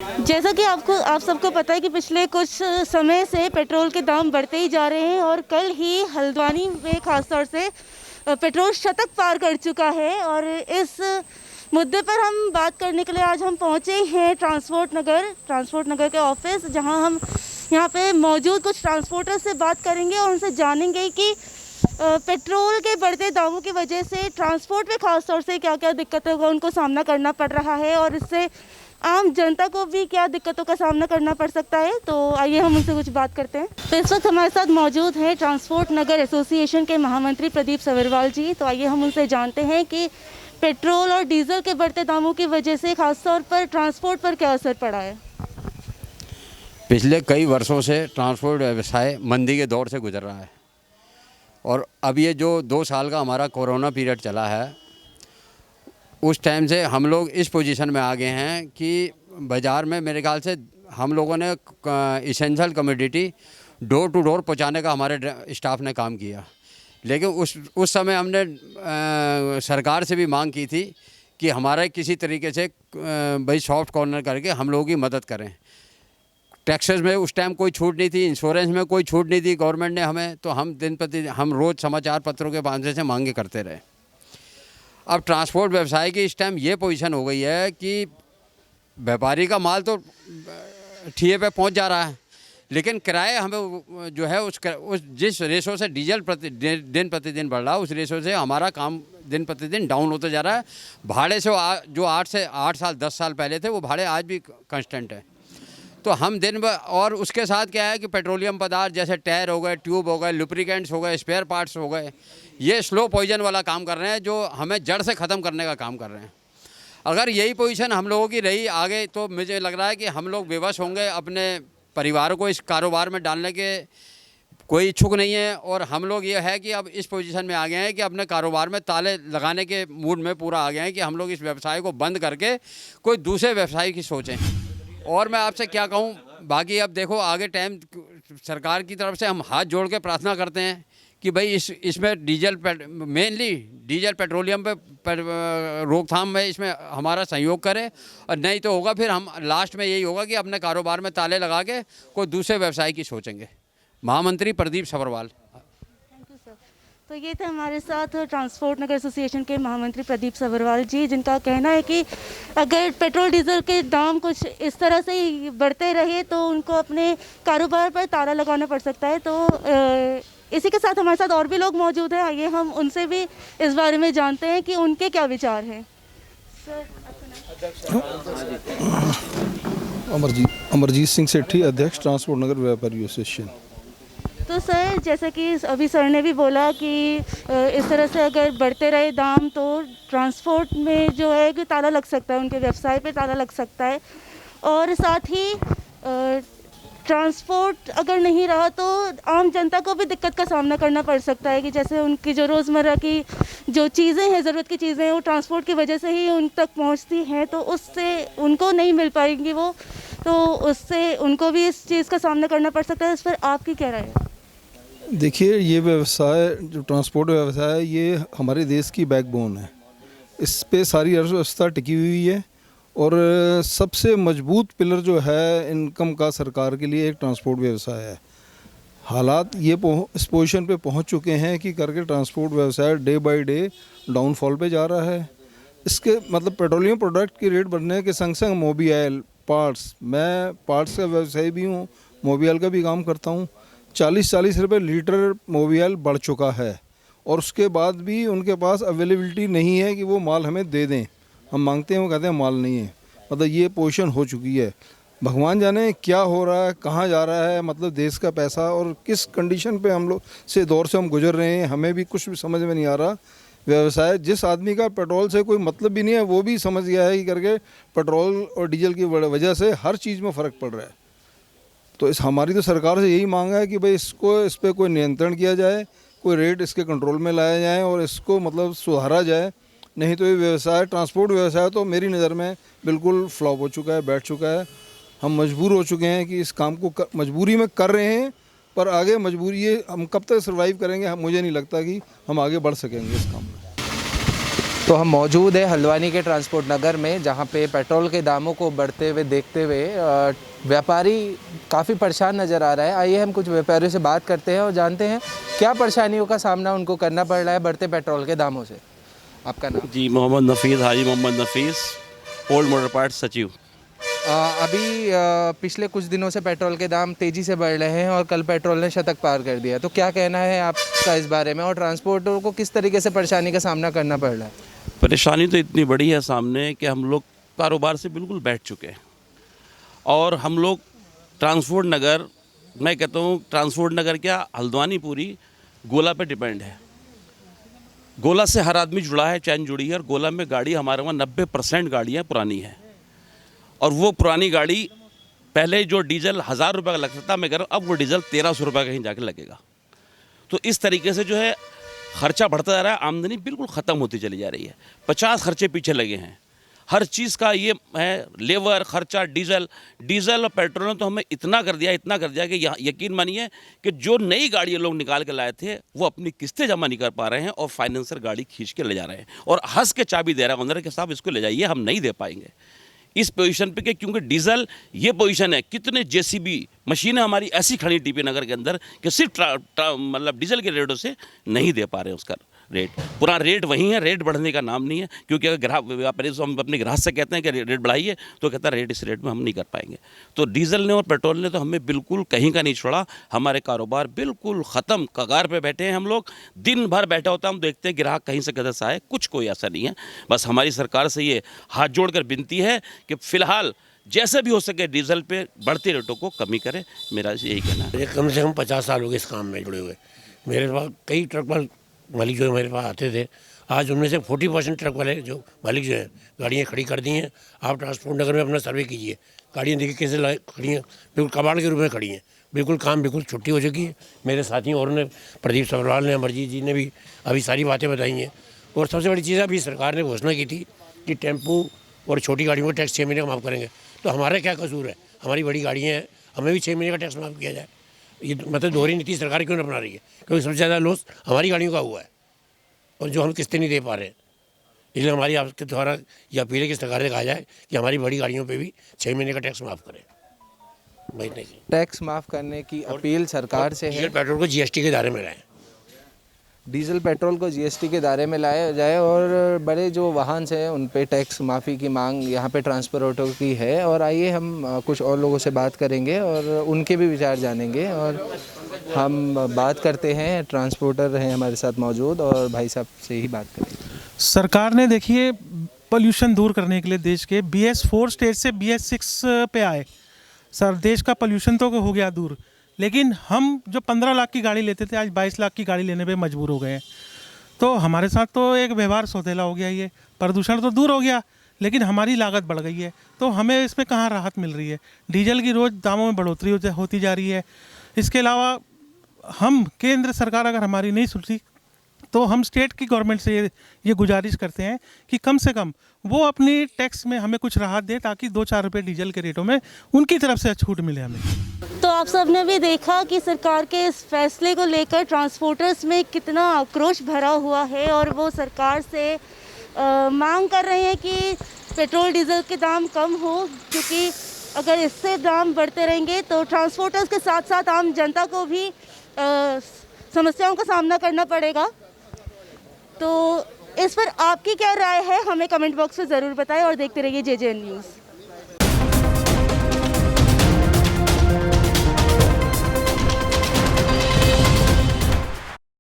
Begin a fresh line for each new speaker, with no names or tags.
जैसा कि आप सबको पता है कि पिछले कुछ समय से पेट्रोल के दाम बढ़ते ही जा रहे हैं और कल ही हल्द्वानी में ख़ास तौर से पेट्रोल शतक पार कर चुका है। और इस मुद्दे पर हम बात करने के लिए आज हम पहुंचे हैं ट्रांसपोर्ट नगर के ऑफिस, जहां हम यहाँ पे मौजूद कुछ ट्रांसपोर्टर से बात करेंगे और उनसे जानेंगे कि पेट्रोल के बढ़ते दामों की वजह से ट्रांसपोर्ट में ख़ास तौर से क्या क्या दिक्कतों का उनको सामना करना पड़ रहा है और इससे आम जनता को भी क्या दिक्कतों का सामना करना पड़ सकता है। तो आइए हम उनसे कुछ बात करते हैं। तो इस वक्त हमारे साथ मौजूद हैं ट्रांसपोर्ट नगर एसोसिएशन के महामंत्री प्रदीप सवर्वाल जी। तो आइए हम उनसे जानते हैं कि पेट्रोल और डीजल के बढ़ते दामों की वजह से खासतौर पर ट्रांसपोर्ट पर क्या असर पड़ा है।
पिछले कई वर्षों से ट्रांसपोर्ट व्यवसाय मंदी के दौर से गुजर रहा है और अब ये जो 2 साल का हमारा कोरोना पीरियड चला है, उस टाइम से हम लोग इस पोजीशन में आ गए हैं कि बाज़ार में मेरे ख्याल से हम लोगों ने essential commodity door to door पहुंचाने का हमारे स्टाफ ने काम किया। लेकिन उस समय हमने सरकार से भी मांग की थी कि हमारा किसी तरीके से भाई सॉफ्ट कॉर्नर करके हम लोगों की मदद करें। टैक्सेस में उस टाइम कोई छूट नहीं थी, इंश्योरेंस में कोई छूट नहीं थी गवर्नमेंट ने हमें, तो हम रोज़ समाचार पत्रों के माध्यम से मांगे करते रहे। अब ट्रांसपोर्ट व्यवसाय की इस टाइम ये पोजीशन हो गई है कि व्यापारी का माल तो ठिए पे पहुंच जा रहा है, लेकिन किराए हमें जो है उस जिस रेशो से डीजल दिन प्रतिदिन बढ़ रहा है, उस रेशो से हमारा काम दिन प्रतिदिन डाउन होता जा रहा है। भाड़े से जो 8 साल 10 साल पहले थे वो भाड़े आज भी कांस्टेंट है। तो हम दिन भर, और उसके साथ क्या है कि पेट्रोलियम पदार्थ जैसे टायर हो गए, ट्यूब हो गए, लुब्रिकेंट्स हो गए, स्पेयर पार्ट्स हो गए, ये स्लो पॉइजन वाला काम कर रहे हैं जो हमें जड़ से ख़त्म करने का काम कर रहे हैं। अगर यही पोजीशन हम लोगों की रही आगे तो मुझे लग रहा है कि हम लोग विवश होंगे, अपने परिवार को इस कारोबार में डालने के कोई इच्छुक नहीं है। और हम लोग ये है कि अब इस पोजीशन में आ गए हैं कि अपने कारोबार में ताले लगाने के मूड में पूरा आ गए हैं कि हम लोग इस व्यवसाय को बंद करके कोई दूसरे व्यवसाय की सोचें। और मैं आपसे क्या कहूँ, बाकी अब देखो आगे टाइम सरकार की तरफ से हम हाथ जोड़ के प्रार्थना करते हैं कि भाई इसमें मेनली डीजल पेट्रोलियम पे रोकथाम में इसमें हमारा सहयोग करें, और नहीं तो होगा फिर हम लास्ट में यही होगा कि अपने कारोबार में ताले लगा के कोई दूसरे व्यवसाय की सोचेंगे। महामंत्री प्रदीप सवर्वाल।
तो ये थे हमारे साथ ट्रांसपोर्ट नगर एसोसिएशन के महामंत्री प्रदीप सवर्वाल जी, जिनका कहना है कि अगर पेट्रोल डीजल के दाम कुछ इस तरह से ही बढ़ते रहे तो उनको अपने कारोबार पर ताला लगाना पड़ सकता है। तो इसी के साथ हमारे साथ और भी लोग मौजूद हैं, आइए हम उनसे भी इस बारे में जानते हैं कि उनके क्या विचार हैं। सर,
अमरजीत सिंह सेठी, अध्यक्ष ट्रांसपोर्ट नगर व्यापारी एसोसिएशन।
तो सर, जैसे कि अभी सर ने भी बोला कि इस तरह से अगर बढ़ते रहे दाम तो ट्रांसपोर्ट में जो है कि ताला लग सकता है, उनके व्यवसाय पे ताला लग सकता है। और साथ ही ट्रांसपोर्ट अगर नहीं रहा तो आम जनता को भी दिक्कत का सामना करना पड़ सकता है कि जैसे उनकी जो रोज़मर्रा की जो चीज़ें हैं, ज़रूरत की चीज़ें हैं, वो ट्रांसपोर्ट की वजह से ही उन तक पहुंचती हैं, तो उससे उनको नहीं मिल पाएंगी वो, तो उससे उनको भी इस चीज़ का सामना करना पड़ सकता है। इस पर आपकी क्या राय है?
देखिए, ये व्यवसाय जो ट्रांसपोर्ट व्यवसाय है ये हमारे देश की बैकबोन है। इस पे सारी अर्थव्यवस्था टिकी हुई है और सबसे मजबूत पिलर जो है इनकम का सरकार के लिए एक ट्रांसपोर्ट व्यवसाय है। हालात ये इस पोजीशन पे पहुंच चुके हैं कि करके ट्रांसपोर्ट व्यवसाय डे बाय डे डाउनफॉल पे जा रहा है। इसके मतलब पेट्रोलियम प्रोडक्ट की रेट बढ़ने के संग संग मोबियल पार्ट्स, मैं पार्ट्स का व्यवसाय भी हूँ, मोबियल का भी काम करता हूँ, 40 रुपये लीटर मोबियल बढ़ चुका है। और उसके बाद भी उनके पास अवेलेबिलिटी नहीं है कि वो माल हमें दे दें। हम मांगते हैं, वो कहते हैं माल नहीं है। मतलब ये पोजीशन हो चुकी है। भगवान जाने क्या हो रहा है, कहाँ जा रहा है, मतलब देश का पैसा और किस कंडीशन पे हम लोग से दौर से हम गुजर रहे हैं, हमें भी कुछ भी समझ में नहीं आ रहा। व्यवसाय जिस आदमी का पेट्रोल से कोई मतलब भी नहीं है वो भी समझ गया है कि करके पेट्रोल और डीजल की वजह से हर चीज़ में फ़र्क पड़ रहा है। तो हमारी तो सरकार से यही मांग है कि भाई इस पर कोई नियंत्रण किया जाए, कोई रेट इसके कंट्रोल में लाया जाए और इसको मतलब सुधारा जाए। नहीं तो ये व्यवसाय, ट्रांसपोर्ट व्यवसाय तो मेरी नज़र में बिल्कुल फ्लॉप हो चुका है, बैठ चुका है। हम मजबूर हो चुके हैं कि इस काम को मजबूरी में कर रहे हैं, पर आगे मजबूरी ये हम कब तक सर्वाइव करेंगे, मुझे नहीं लगता कि हम आगे बढ़ सकेंगे इस काम में।
तो हम मौजूद है हल्द्वानी के ट्रांसपोर्ट नगर में, जहां पे पेट्रोल के दामों को बढ़ते हुए देखते हुए व्यापारी काफ़ी परेशान नज़र आ रहा है। आइए हम कुछ व्यापारियों से बात करते हैं और जानते हैं क्या परेशानियों का सामना उनको करना पड़ रहा है बढ़ते पेट्रोल के दामों से। आपका नाम?
जी, मोहम्मद नफ़ीस, हाजी मोहम्मद नफ़ीस, ओल्ड मोटर पार्ट सचिव।
अभी पिछले कुछ दिनों से पेट्रोल के दाम तेज़ी से बढ़ रहे हैं और कल पेट्रोल ने शतक पार कर दिया, तो क्या कहना है आपका इस बारे में और ट्रांसपोर्टर को किस तरीके से परेशानी का सामना करना पड़ रहा है?
परेशानी तो इतनी बड़ी है सामने कि हम लोग कारोबार से बिल्कुल बैठ चुके हैं और हम लोग ट्रांसपोर्ट नगर, मैं कहता हूँ ट्रांसपोर्ट नगर क्या, हल्द्वानी पूरी गोला पे डिपेंड है। गोला से हर आदमी जुड़ा है, चैन जुड़ी है, और गोला में गाड़ी हमारे वहाँ 90% गाड़ियाँ पुरानी हैं और वो पुरानी गाड़ी पहले जो डीजल 1000 रुपये का लगता था, मैं कह रहा हूँ अब वो डीजल 1300 रुपये का कहीं जाके लगेगा। तो इस तरीके से जो है खर्चा बढ़ता जा रहा है, आमदनी बिल्कुल ख़त्म होती चली जा रही है। 50 खर्चे पीछे लगे हैं, हर चीज़ का ये है, लेबर खर्चा, डीजल और पेट्रोल ने तो हमें इतना कर दिया कि यहाँ यकीन मानिए कि जो नई गाड़ी लोग निकाल के लाए थे वो अपनी किस्तें जमा नहीं कर पा रहे हैं और फाइनेंसर गाड़ी खींच के ले जा रहे हैं और हंस के चाबी दे रहा है ओनर के साहब इसको ले जाइए, हम नहीं दे पाएंगे इस पोजीशन पे, क्योंकि डीजल ये पोजीशन है। कितने जेसीबी मशीनें हमारी ऐसी खड़ी टीपी नगर के अंदर कि सिर्फ मतलब डीजल के रेटों से नहीं दे पा रहे हैं उसका रेट। पूरा रेट वही है, रेट बढ़ने का नाम नहीं है, क्योंकि अगर ग्राहक व्यापारी से हम अपने ग्राहक से कहते हैं कि रेट बढ़ाइए तो कहता है रेट इस रेट में हम नहीं कर पाएंगे। तो डीजल ने और पेट्रोल ने तो हमें बिल्कुल कहीं का नहीं छोड़ा, हमारे कारोबार बिल्कुल ख़त्म, कगार पे बैठे हैं हम लोग। दिन भर बैठा होता हम देखते हैं ग्राहक कहीं से किधर से आए, कुछ कोई ऐसा नहीं है। बस हमारी सरकार से ये हाथ जोड़ कर विनती है कि फ़िलहाल जैसे भी हो सके डीजल पे बढ़ते रेटों को कमी करें, मेरा यही कहना है।
कम से कम 50 साल हो गए इस काम में जुड़े हुए। मेरे पास कई ट्रक मालिक जो मेरे पास आते थे, आज उनमें से 40% ट्रक वाले जो मालिक जो हैं गाड़ियाँ खड़ी कर दी हैं। आप ट्रांसपोर्ट नगर में अपना सर्वे कीजिए, गाड़ियाँ देखिए कैसे खड़ी हैं, बिल्कुल कबाड़ के रूप में खड़ी हैं। बिल्कुल काम बिल्कुल छुट्टी हो चुकी है। मेरे साथियों और ने, प्रदीप सब्रवाल ने, अमरजीत जी ने भी अभी सारी बातें बताई हैं। और सबसे बड़ी चीज़ अभी सरकार ने घोषणा की थी कि टेम्पू और छोटी गाड़ियों का टैक्स 6 महीने का माफ़ करेंगे। तो हमारा क्या कसूर है? हमारी बड़ी गाड़ियाँ हैं, हमें भी 6 महीने का टैक्स माफ़ किया जाए। ये मतलब दोहरी नीति सरकार क्यों न अपना रही है? क्योंकि सबसे ज़्यादा लॉस हमारी गाड़ियों का हुआ है और जो हम किस्तें नहीं दे पा रहे हैं। इसलिए हमारी आपके द्वारा यह अपील है कि सरकार से कहा जाए कि हमारी बड़ी गाड़ियों पे भी 6 महीने का टैक्स माफ़ करें। भाई नहीं,
टैक्स माफ़ करने की अपील सरकार से है।
डीजल पेट्रोल को जीएसटी के दायरे में लाएं।
डीजल पेट्रोल को जीएसटी के दायरे में लाया जाए और बड़े जो वाहन हैं उन पे टैक्स माफ़ी की मांग यहाँ पे ट्रांसपोर्टरों की है। और आइए हम कुछ और लोगों से बात करेंगे और उनके भी विचार जानेंगे। और हम बात करते हैं, ट्रांसपोर्टर हैं हमारे साथ मौजूद और भाई साहब से ही बात करेंगे।
सरकार ने देखिए पोल्यूशन दूर करने के लिए देश के BS4 स्टेज से BS6 पे आए। सर देश का पोल्यूशन तो हो गया दूर, लेकिन हम जो 15 लाख की गाड़ी लेते थे आज 22 लाख की गाड़ी लेने पे मजबूर हो गए हैं। तो हमारे साथ तो एक व्यवहार सौतेला हो गया। ये प्रदूषण तो दूर हो गया लेकिन हमारी लागत बढ़ गई है, तो हमें इसमें कहाँ राहत मिल रही है? डीजल की रोज़ दामों में बढ़ोतरी होती जा रही है। इसके अलावा हम केंद्र सरकार अगर हमारी नहीं सुनती तो हम स्टेट की गवर्नमेंट से ये गुजारिश करते हैं कि कम से कम वो अपनी टैक्स में हमें कुछ राहत दे, ताकि 2-4 रुपये डीजल के रेटों में उनकी तरफ से छूट मिले हमें।
तो आप सब ने भी देखा कि सरकार के इस फैसले को लेकर ट्रांसपोर्टर्स में कितना आक्रोश भरा हुआ है और वो सरकार से मांग कर रहे हैं कि पेट्रोल डीजल के दाम कम हो, क्योंकि अगर इससे दाम बढ़ते रहेंगे तो ट्रांसपोर्टर्स के साथ साथ आम जनता को भी समस्याओं का सामना करना पड़ेगा। तो इस पर आपकी क्या राय है, हमें कमेंट बॉक्स में ज़रूर बताएं और देखते रहिए JJN न्यूज़।